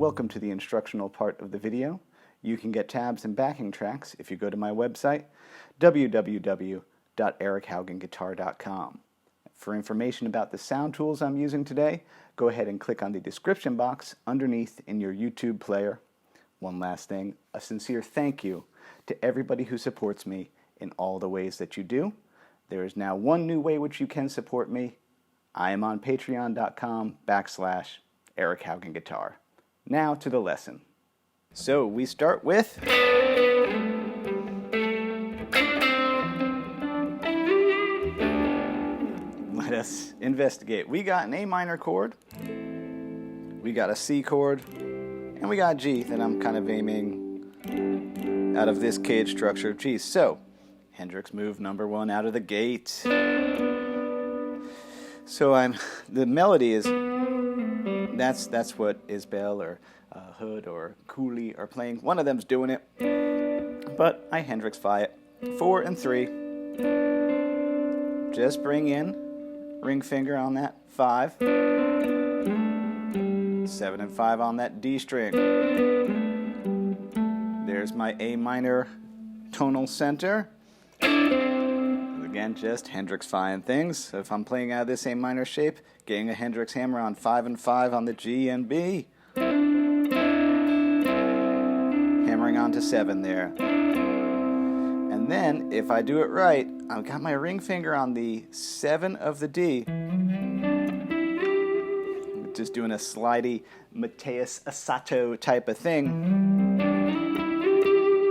welcome to the instructional part of the video. You can get tabs and backing tracks if you go to my website, www.erichaugenguitar.com. For information about the sound tools I'm using today, go ahead and click on the description box underneath in your YouTube player. One last thing, a sincere thank you to everybody who supports me in all the ways that you do. There is now one new way which you can support me. I am on patreon.com/erichaugenguitar. Now to the lesson. So we start with let us investigate. We got an A minor chord, we got a C chord, and we got G that I'm kind of aiming out of this cage structure of G. So Hendrix move number one out of the gate. So the melody is, that's what Isbell or Hood or Cooley are playing. One of them's doing it, but I Hendrixify it. 4 and 3. Just bring in ring finger on that 5. 7 and 5 on that D string. There's my A minor tonal center. Again, just Hendrixifying things. So if I'm playing out of this A minor shape, getting a Hendrix hammer on 5 and 5 on the G and B. Hammering onto 7 there. And then, if I do it right, I've got my ring finger on the 7 of the D. Just doing a slidey Mateus Asato type of thing.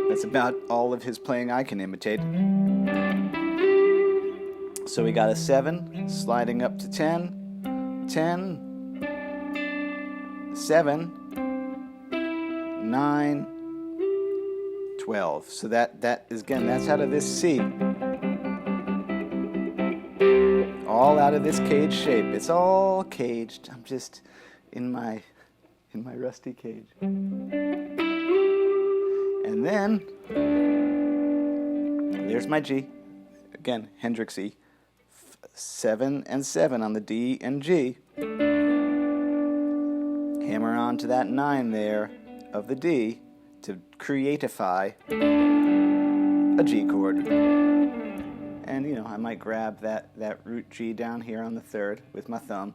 That's about all of his playing I can imitate. So we got a 7, sliding up to 10, 10, 7, 9, 12. So that is, again, that's out of this C. All out of this cage shape. It's all caged. I'm just in my rusty cage. And then there's my G. Again, Hendrixy. 7 and 7 on the D and G. Hammer on to that 9 there of the D to creatify a G chord. And you know, I might grab that root G down here on the 3rd with my thumb.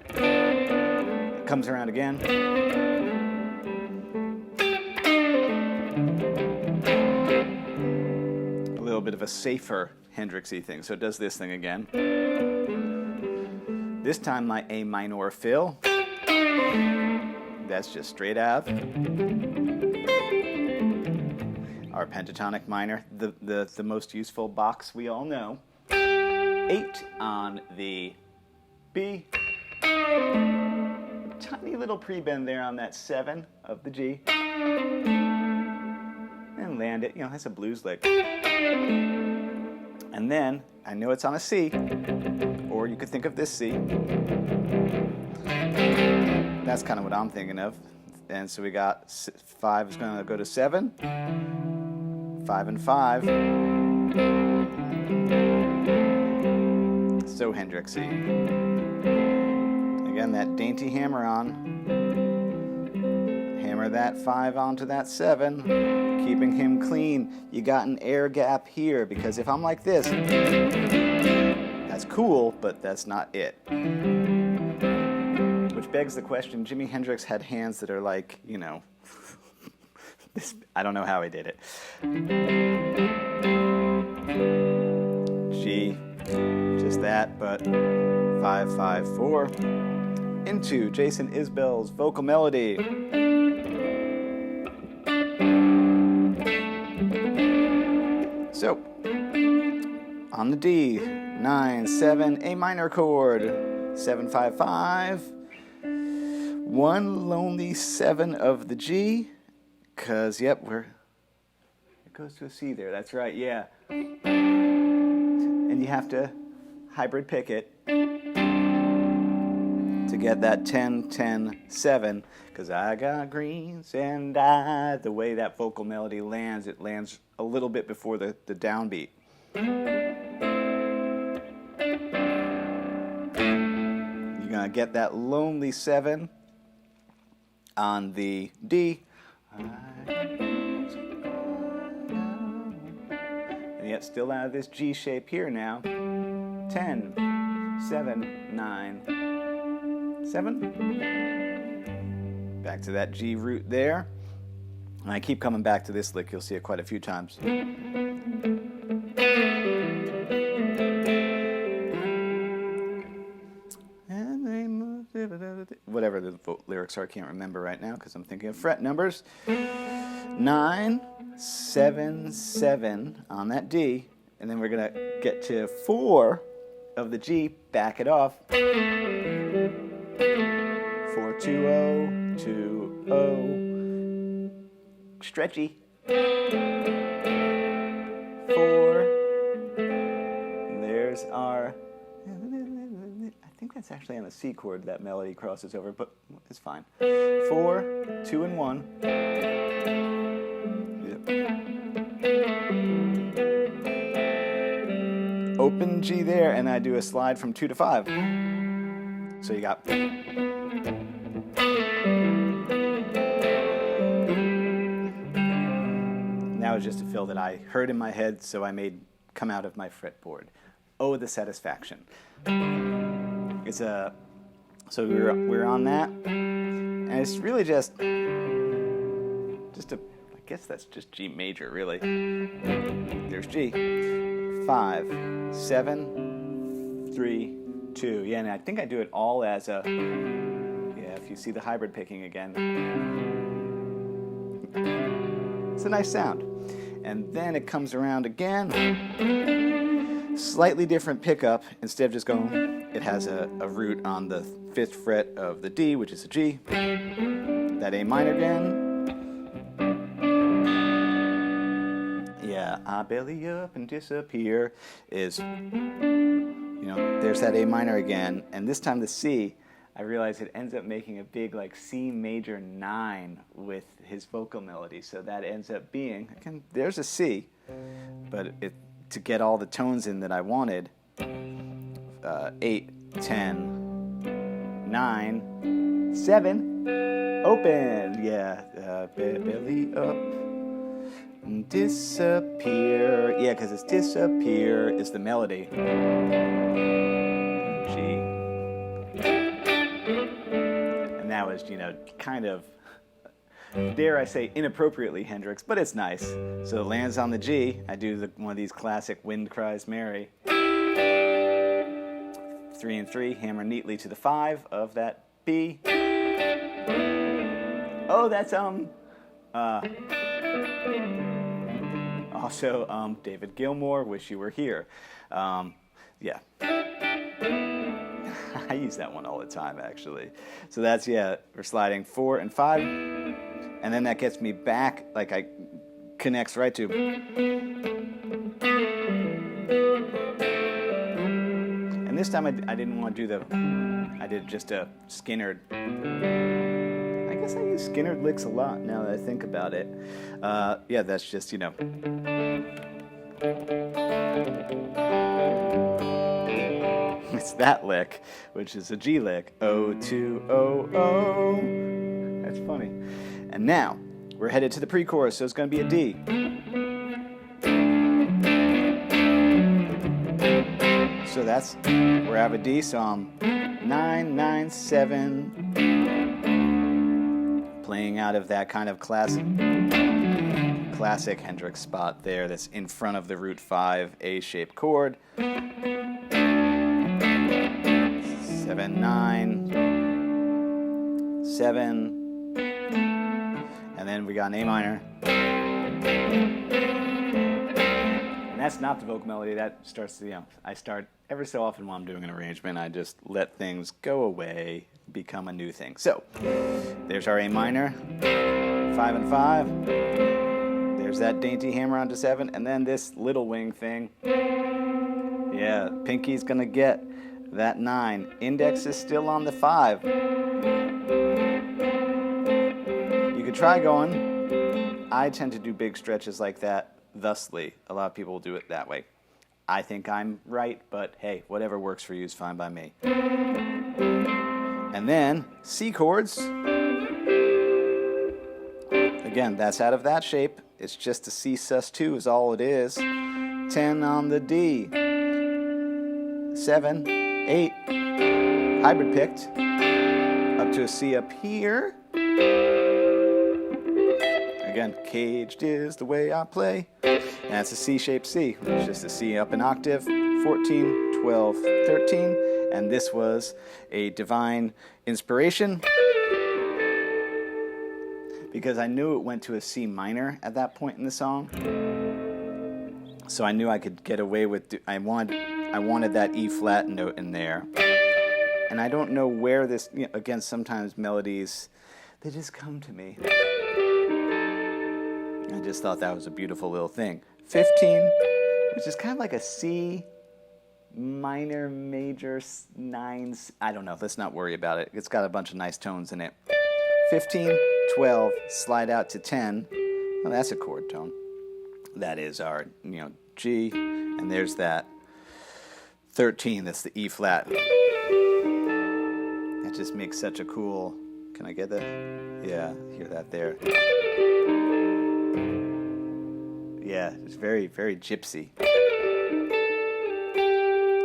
It comes around again. A little bit of a safer Hendrixy thing, so it does this thing again. This time my A minor fill. That's just straight Av. Our pentatonic minor, the most useful box we all know. 8 on the B. Tiny little pre-bend there on that 7 of the G. And land it, you know, that's a blues lick. And then, I know it's on a C, or you could think of this C. That's kind of what I'm thinking of. And so we got 5 is going to go to 7, 5 and 5. So Hendrixy. Again, that dainty hammer on. Hammer that 5 onto that 7, keeping him clean. You got an air gap here, because if I'm like this, that's cool, but that's not it. Which begs the question, Jimi Hendrix had hands that are like, you know, this, I don't know how he did it. G, just that, but 5, 5, 4, into Jason Isbell's vocal melody. So, on the D, 9, 7, A minor chord, 7, 5, 5, 1 lonely 7 of the G, because, yep, it goes to a C there, that's right, yeah. And you have to hybrid pick it to get that 10, 10, 7, because I got greens and the way that vocal melody lands, it lands a little bit before the downbeat. You're going to get that lonely 7 on the D. And yet still out of this G shape here now. 10, 7, 9, 7. Back to that G root there. And I keep coming back to this lick. You'll see it quite a few times. Whatever the lyrics are, I can't remember right now because I'm thinking of fret numbers. 9, 7, 7 on that D, and then we're going to get to 4 of the G, back it off. 4, 2, 0, 2, 0, stretchy. 4, and there's our, I think that's actually on the C chord that melody crosses over, but it's fine. 4, 2, and 1. Open G there, and I do a slide from 2 to 5. So you got. Now it's just a fill that I heard in my head, so I made come out of my fretboard. Oh, the satisfaction. It's a. So we're on that, and it's really just a. I guess that's just G major, really. There's G. 5, 7, 3, 2. Yeah, and I think I do it all as a. Yeah, if you see the hybrid picking again. It's a nice sound. And then it comes around again. Slightly different pickup. Instead of just going, it has a root on the 5th fret of the D, which is a G. That A minor again. Yeah, I belly up and disappear is, there's that A minor again. And this time the C, I realize it ends up making a big like C major 9 with his vocal melody. So that ends up being, again, there's a C, but to get all the tones in that I wanted, 8, 10, 9, 7, open. Yeah, belly up. Disappear. Yeah, because it's disappear is the melody. G. And that was, kind of, dare I say, inappropriately Hendrix, but it's nice. So it lands on the G. I do one of these classic Wind Cries Mary. 3 and 3, hammer neatly to the 5 of that B. Oh, that's also, David Gilmour, Wish You Were Here. Yeah. I use that one all the time, actually. So that's, we're sliding 4 and 5. And then that gets me back, connects right to. And this time I didn't want to do I did just a Skinnerd. I guess I use Skinnerd licks a lot now that I think about it. That's just, it's that lick, which is a G lick. O, 2, O, O. That's funny. And now, we're headed to the pre-chorus, so it's going to be a D. So we're at a D, so I'm 9, 9, 7. Playing out of that kind of classic Hendrix spot there that's in front of the root 5 A-shaped chord. 7, 9, 7, and then we got an A minor. And that's not the vocal melody. That starts, I start every so often while I'm doing an arrangement, I just let things go away, become a new thing. So, there's our A minor, 5 and 5. There's that dainty hammer onto 7, and then this little wing thing. Yeah, pinky's gonna get that 9. Index is still on the 5. You could try going. I tend to do big stretches like that thusly. A lot of people do it that way. I think I'm right, but hey, whatever works for you is fine by me. And then C chords. again, that's out of that shape. It's just a C sus2 is all it is. 10 on the D. 7, 8. Hybrid picked. Up to a C up here. Again, caged is the way I play. And that's a C-shaped C. It's just a C up an octave. 14, 12, 13. And this was a divine inspiration, because I knew it went to a C minor at that point in the song. So I knew I could get away with, I wanted that E flat note in there. And I don't know where this, again, sometimes melodies, they just come to me. I just thought that was a beautiful little thing. 15, which is kind of like a C minor, major, 9s. I don't know, let's not worry about it. It's got a bunch of nice tones in it. 15, 12, slide out to 10. Well, that's a chord tone. That is our, G, and there's that 13, that's the E flat. That just makes such a cool, can I get that? Yeah, hear that there. Yeah, it's very, very gypsy.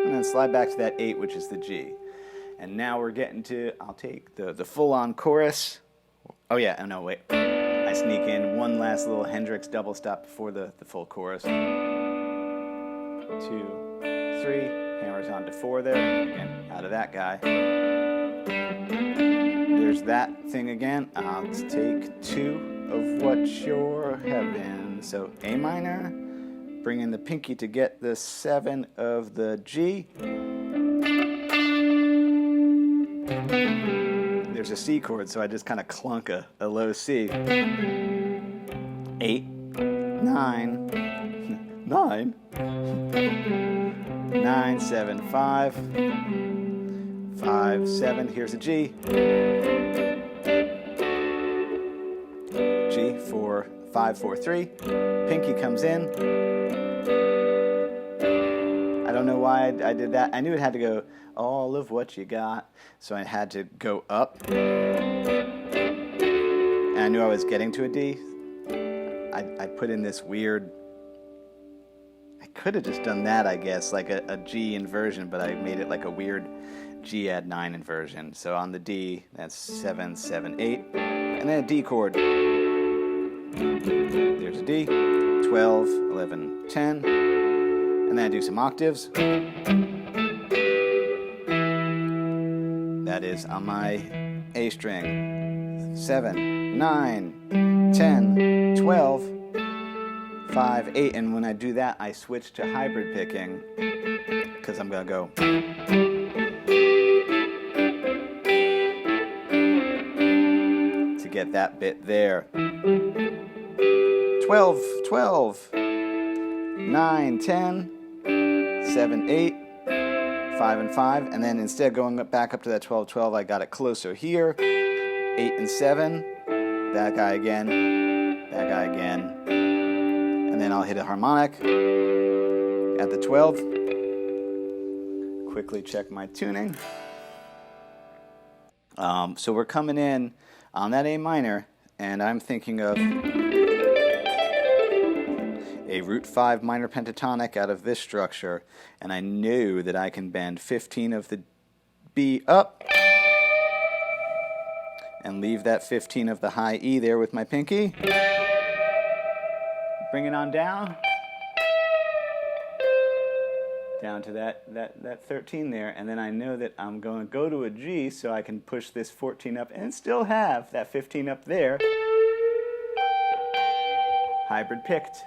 And then slide back to that 8, which is the G. And now we're getting to, I'll take the full-on chorus. Oh yeah, oh no, wait. I sneak in one last little Hendrix double stop before the full chorus. 2, 3, hammers on to 4 there. Again, out of that guy. There's that thing again. I'll take 2 of what you're having. So A minor, bring in the pinky to get the 7 of the G. There's a C chord, so I just kind of clunk a low C. 8, 9, 9, 9, 7, 5, 5, 7, here's a G. G, 4, 5, 4, 3. Pinky comes in. I don't know why I did that. I knew it had to go all of what you got, so I had to go up. And I knew I was getting to a D. I put in this weird, I could have just done that, I guess, like a G inversion, but I made it like a weird G add 9 inversion. So on the D, that's 7, 7, 8, and then a D chord. There's a D, 12, 11, 10, and then I do some octaves. That is on my A string. 7, 9, 10, 12, 5, 8, and when I do that, I switch to hybrid picking, because I'm going to go. To get that bit there. 12, 12, 9, 10, 7, 8, 5 and 5, and then instead of going back up to that 12, 12, I got it closer here. 8 and 7, that guy again, and then I'll hit a harmonic at the 12. Quickly check my tuning. So we're coming in on that A minor, and I'm thinking of a root 5 minor pentatonic out of this structure, and I knew that I can bend 15 of the B up and leave that 15 of the high E there with my pinky. Bring it on down to that 13 there, and then I know that I'm going to go to a G, so I can push this 14 up and still have that 15 up there. Hybrid picked.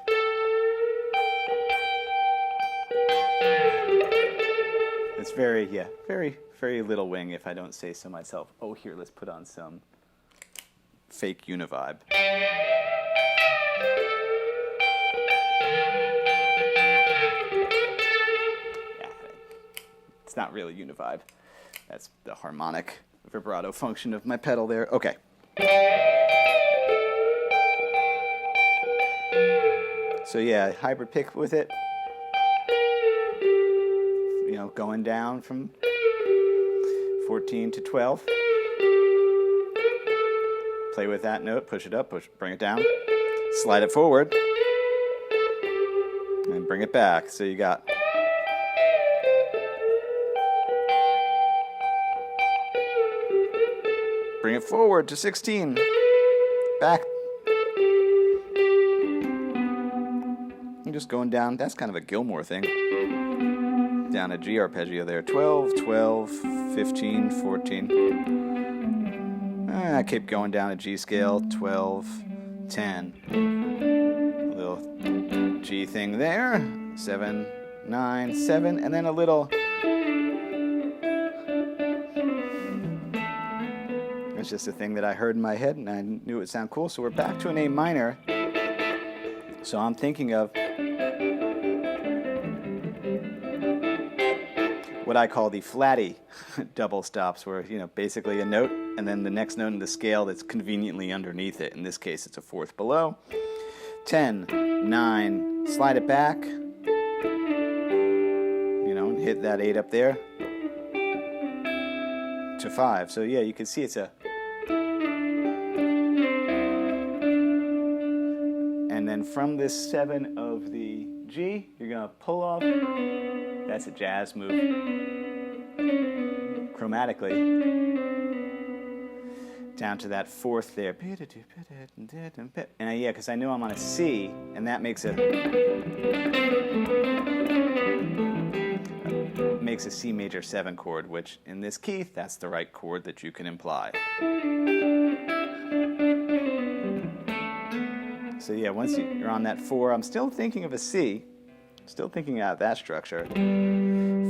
It's very little wing, if I don't say so myself. Oh, here, let's put on some fake univibe. It's not really univibe. That's the harmonic vibrato function of my pedal there. Okay. So yeah, hybrid pick with it. Going down from 14 to 12. play with that note, push it up, bring it down, slide it forward, and bring it back. So you got bring it forward to 16, back. I'm just going down. That's kind of a Gilmore thing. Down a G arpeggio there. 12, 12, 15, 14. I keep going down a G scale. 12, 10. A little G thing there. 7, 9, 7. And then a little... It's just a thing that I heard in my head and I knew it would sound cool. So we're back to an A minor. So I'm thinking of what I call the flatty double stops, where, you know, basically a note and then the next note in the scale that's conveniently underneath it. In this case, it's a fourth below. 10, 9, slide it back, you know, and hit that 8 up there to 5. So yeah, you can see it's a... And then from this 7 of the G, you're going to pull off. That's a jazz move. Chromatically. Down to that fourth there. And yeah, because I know I'm on a C, and that makes a C major 7 chord, which in this key, that's the right chord that you can imply. So yeah, once you're on that 4, I'm still thinking of a C. Still thinking out that structure.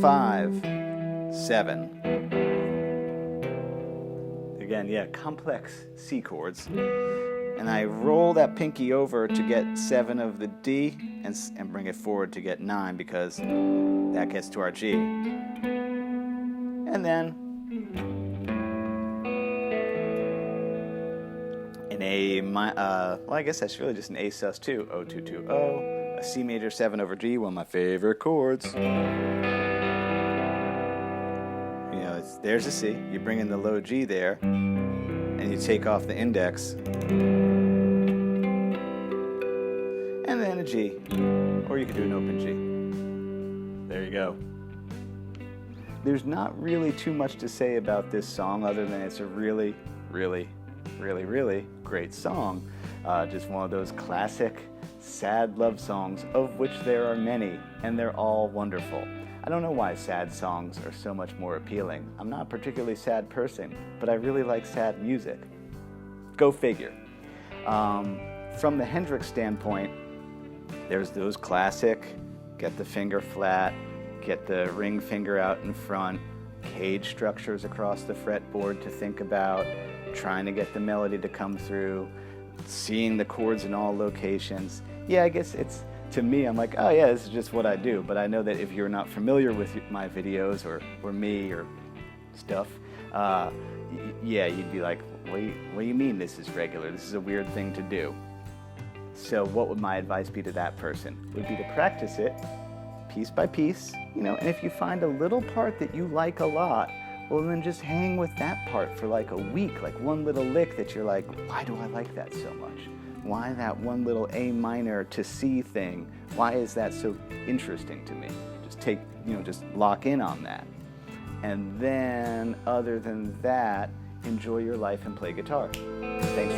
5, 7. Again, yeah, complex C chords. And I roll that pinky over to get 7 of the D and bring it forward to get 9, because that gets to our G. And then an A, well, I guess that's really just an A sus2, O220. A C major 7 over G, one of my favorite chords. You know, there's a C. You bring in the low G there, and you take off the index. And then a G. Or you could do an open G. There you go. There's not really too much to say about this song other than it's a really, really, really, really great song. Just one of those classic sad love songs, of which there are many, and they're all wonderful. I don't know why sad songs are so much more appealing. I'm not a particularly sad person, but I really like sad music. Go figure. From the Hendrix standpoint, there's those classic, get the finger flat, get the ring finger out in front, cage structures across the fretboard to think about, trying to get the melody to come through, seeing the chords in all locations. Yeah, I guess it's, to me, I'm like, oh yeah, this is just what I do. But I know that if you're not familiar with my videos or me or stuff, yeah, you'd be like, what do you mean this is regular? This is a weird thing to do. So what would my advice be to that person? Would be to practice it piece by piece, you know, and if you find a little part that you like a lot, well then just hang with that part for like a week, like one little lick that you're like, why do I like that so much? Why that one little A minor to C thing? Why is that so interesting to me? Just take, you know, just lock in on that. And then, other than that, enjoy your life and play guitar. Thanks.